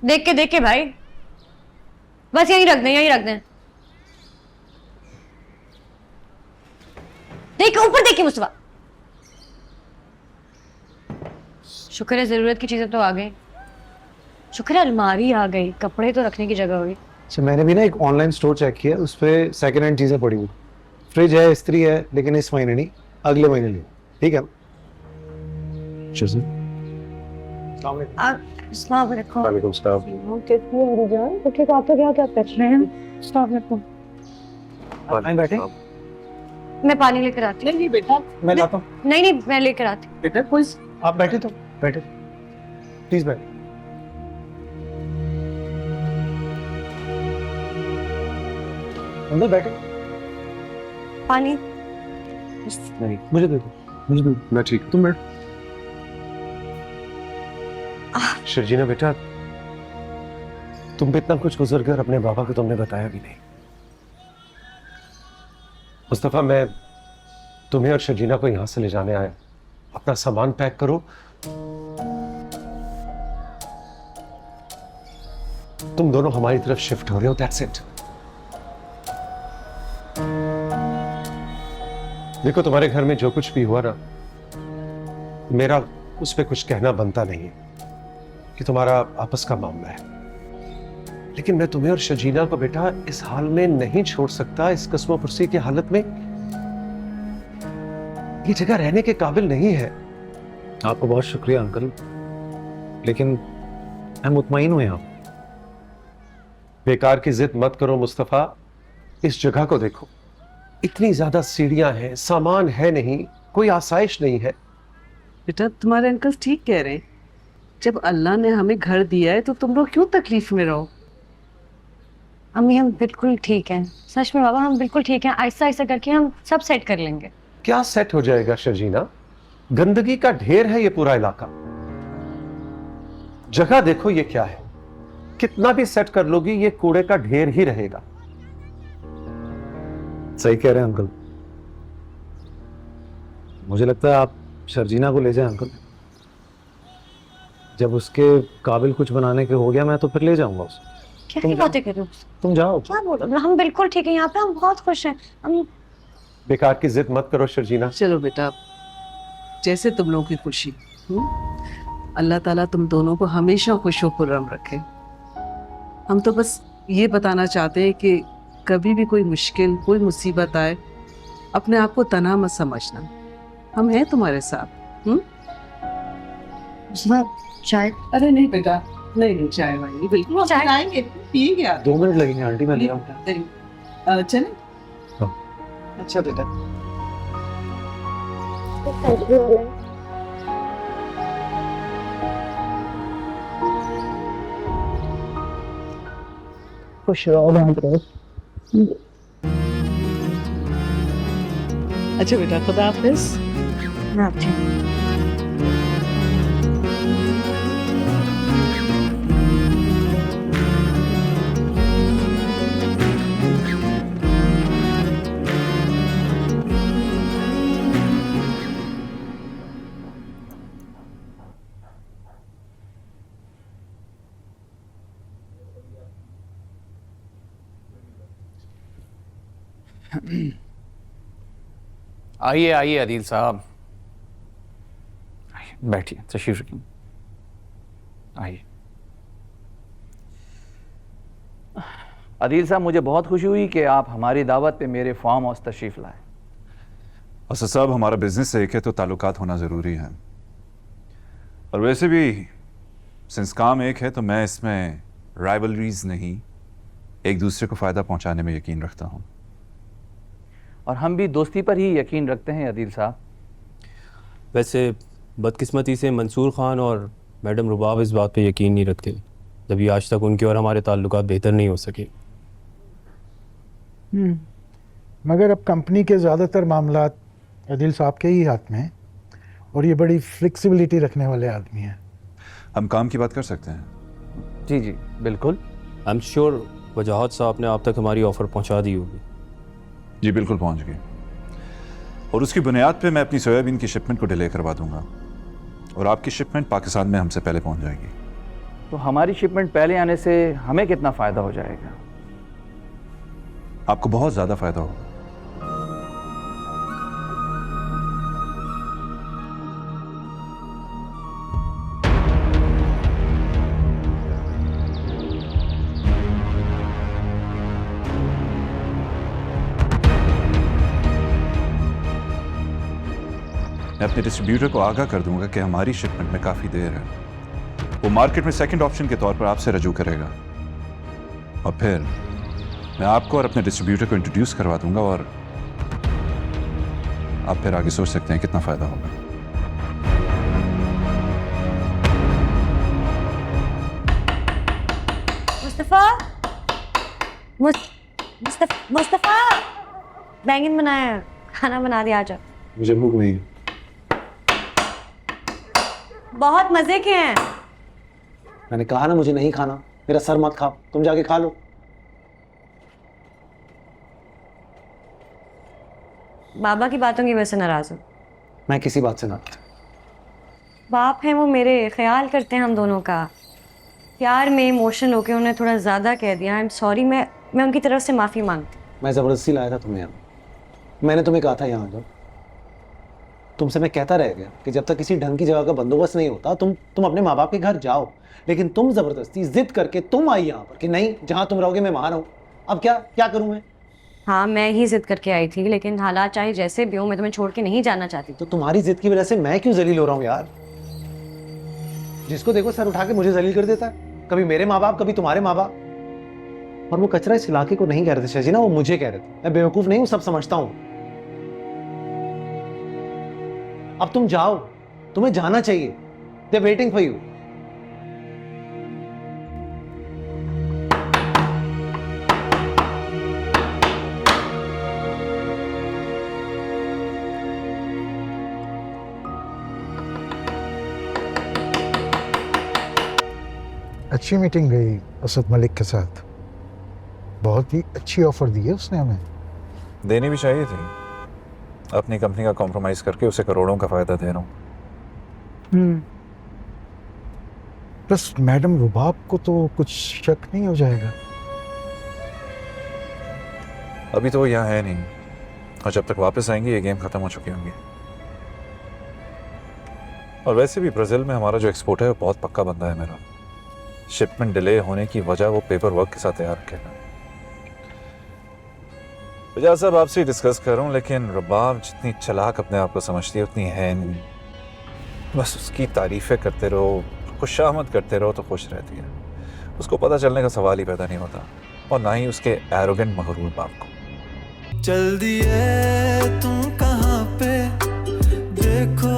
देख के भाई, बस यहीं रख दें, यहीं रख दें। देख ऊपर, देखिए मुस्तफा। शुक्र है जरूरत की चीजें तो आ गई। शुक्र है अलमारी आ गई, कपड़े तो रखने की जगह हुई। अच्छा, मैंने भी ना एक ऑनलाइन स्टोर चेक किया, उस पर सेकेंड हैंड चीजें पड़ी हुई। फ्रिज है, इस्त्री है, लेकिन इस महीने नहीं, अगले महीने ले। ठीक है। अस्सलाम वालेकुम। वालेकुम सलाम। ठीक, आप तो क्या क्या कर रहे हैं? अस्सलाम वालेकुम। बैठे। मैं पानी लेकर आती हूँ। नहीं बेटा, मैं लाता हूँ। नहीं, मैं लेकर आती हूँ। बेटा कोई, आप बैठे तो बैठे, प्लीज बैठे। अंदर बैठे। पानी नहीं, मुझे दे दो, मुझे दे दो। मैं ठीक, तुम बैठ। शर्जीना बेटा, तुम पे इतना कुछ गुजर कर अपने बाबा को तुमने बताया भी नहीं। मुस्तफा, मैं तुम्हें और शर्जीना को यहां से ले जाने आया। अपना सामान पैक करो। तुम दोनों हमारी तरफ शिफ्ट हो रहे हो, दैट्स इट। देखो, तुम्हारे घर में जो कुछ भी हुआ ना, मेरा उस पर कुछ कहना बनता नहीं है कि तुम्हारा आपस का मामला है। लेकिन मैं तुम्हें और शर्जीना को बेटा इस हाल में नहीं छोड़ सकता। इस कस्मो पुरसी की हालत में ये जगह रहने के काबिल नहीं है। आपको बहुत शुक्रिया अंकल, लेकिन मैं मुतमईन हूं यहाँ। बेकार की जिद मत करो मुस्तफा, इस जगह को देखो। इतनी ज्यादा सीढ़ियां हैं, सामान है नहीं, कोई आसाइश नहीं है। बेटा तुम्हारे अंकल ठीक कह रहे हैं। जब अल्लाह ने हमें घर दिया है तो तुम लोग क्यों तकलीफ में रहो। अम्मी हम बिल्कुल ठीक हैं, सच में बाबा हम बिल्कुल ठीक हैं। आहिस्ता आहिस्ता करके हम सब सेट कर लेंगे। क्या सेट हो जाएगा शर्जीना? गंदगी का ढेर है ये पूरा इलाका। जगह देखो ये क्या है, कितना भी सेट कर लोगी ये कूड़े का ढेर ही रहेगा। सही कह रहे हैं अंकल। मुझे लगता है आप शर्जीना को ले जाएं अंकल। जब उसके काबिल कुछ बनाने के हो गया मैं तो फिर ले जाऊंगा उसे। क्या बातें कर रहे हो? तुम जाओ। क्या बोल रहे हो? हम बिल्कुल ठीक हैं यहाँ पे, हम बहुत खुश हैं। हम बेकार की जिद मत करो शर्जीना। चलो बेटा, जैसे तुम लोगों की खुशी। अल्लाह ताला तुम दोनों को हमेशा खुशो खुर्रम रखे। हम तो बस ये बताना चाहते हैं कि कभी भी कोई मुश्किल, कोई मुसीबत आए, अपने आप को तन्हा मत समझना। हम हैं तुम्हारे साथ। चाय? अरे नहीं बेटा, नहीं चाय वाली बिल्कुल चाय आएंगे, पिएंगे आप। 2 मिनट लगेंगे आंटी, मैं ले आऊंगा। चले। हाँ। अच्छा बेटा। खुश रहो, अच्छा बेटा, खुदा हाफिज। मैं आती हूँ। आइए आइए अदील साहब, बैठिए, तशरीफ रखिए, आइए। अदील साहब, मुझे बहुत खुशी हुई कि आप हमारी दावत पे मेरे फार्म हाउस तशरीफ लाए। असद साहब, हमारा बिजनेस एक है तो ताल्लुकात होना ज़रूरी है। और वैसे भी सिंस काम एक है तो मैं इसमें राइवलरीज नहीं, एक दूसरे को फ़ायदा पहुंचाने में यकीन रखता हूं। और हम भी दोस्ती पर ही यकीन रखते हैं अदील साहब। वैसे बदकिस्मती से मंसूर खान और मैडम रुबाब इस बात पे यकीन नहीं रखते, जबकि आज तक उनके और हमारे ताल्लुकात बेहतर नहीं हो सके। मगर अब कंपनी के ज़्यादातर मामलात अदिल साहब के ही हाथ में हैं और ये बड़ी फ्लेक्सिबिलिटी रखने वाले आदमी हैं। हम काम की बात कर सकते हैं। जी जी बिल्कुल। आई एम श्योर वजाहत साहब ने आप तक हमारी ऑफ़र पहुंचा दी होगी। जी बिल्कुल पहुंच गई, और उसकी बुनियाद पे मैं अपनी सोयाबीन की शिपमेंट को डिले करवा दूंगा और आपकी शिपमेंट पाकिस्तान में हमसे पहले पहुंच जाएगी। तो हमारी शिपमेंट पहले आने से हमें कितना फ़ायदा हो जाएगा? आपको बहुत ज़्यादा फायदा होगा। मैं अपने डिस्ट्रीब्यूटर को आगाह कर दूंगा कि हमारी शिपमेंट में काफ़ी देर है। वो मार्केट में सेकंड ऑप्शन के तौर पर आपसे रजू करेगा और फिर मैं आपको और अपने डिस्ट्रीब्यूटर को इंट्रोड्यूस करवा दूंगा और आप फिर आगे सोच सकते हैं कितना फ़ायदा होगा। मुस्तफ़ा, मुस्तफ़ा, बैंगन बनाया है, खाना बना दिया, आजा। मुझे भूख नहीं है। बहुत मजे के हैं। मैंने कहा ना मुझे नहीं खाना, मेरा सर मत खाओ, तुम जाके खा लो। बाबा की बातों की वजह से नाराज हूँ। मैं किसी बात से नाराज। बाप हैं वो मेरे, ख्याल करते हैं हम दोनों का। प्यार में इमोशनल होके उन्हें थोड़ा ज़्यादा कह दिया। आई एम सॉरी, मैं उनकी तरफ से माफ़ी मांगती हूँ। मैं ज़बरदस्ती लाया था तुम्हें यहाँ। मैंने तुम्हें कहा था यहाँ आ जाओ। तुमसे मैं कहता रह गया कि जब तक किसी ढंग की जगह का बंदोबस्त नहीं होता तुम अपने माँ बाप के घर जाओ, लेकिन तुम ज़बरदस्ती जिद करके तुम आई यहाँ पर कि नहीं, जहाँ तुम रहोगे मैं वहाँ रहूँ। अब क्या करूँ मैं? हाँ, मैं ही जिद करके आई थी, लेकिन हालात चाहे जैसे भी हो, मैं तुम्हें छोड़ के नहीं जाना चाहती। तो तुम्हारी जिद की वजह से मैं क्यों जलील हो रहा हूँ यार? जिसको देखो सर उठा के मुझे जलील कर देता है, कभी मेरे माँ बाप, कभी तुम्हारे माँ बाप। और वो कचरा इस इलाके को नहीं कह रहे थे शजीना, वो मुझे कह रहे थे। मैं बेवकूफ नहीं हूँ, सब समझता हूँ। अब तुम जाओ, तुम्हें जाना चाहिए। दे वेटिंग फॉर यू। अच्छी मीटिंग गई असद मलिक के साथ। बहुत ही अच्छी ऑफर दी है उसने हमें। देनी भी चाहिए थी। अपनी कंपनी का कॉम्प्रोमाइज़ करके उसे करोड़ों का फ़ायदा दे रहा हूँ। प्लस मैडम रुबाब को तो कुछ शक नहीं हो जाएगा। अभी तो वो यहाँ है नहीं, और जब तक वापस आएंगे ये गेम ख़त्म हो चुकी होंगी। और वैसे भी ब्राज़ील में हमारा जो एक्सपोर्ट है वो बहुत पक्का बंदा है मेरा। शिपमेंट डिले होने की वजह वो पेपर वर्क के साथ तैयार रखेगा। वजह सब आपसे डिस्कस करूं, लेकिन रुबाब जितनी चालाक अपने आप को समझती है उतनी है नहीं। बस उसकी तारीफें करते रहो, खुशामद करते रहो तो खुश रहती है। उसको पता चलने का सवाल ही पैदा नहीं होता, और ना ही उसके एरोगेंट मगरूर बाप को। चल दिए तुम कहाँ पे, देखो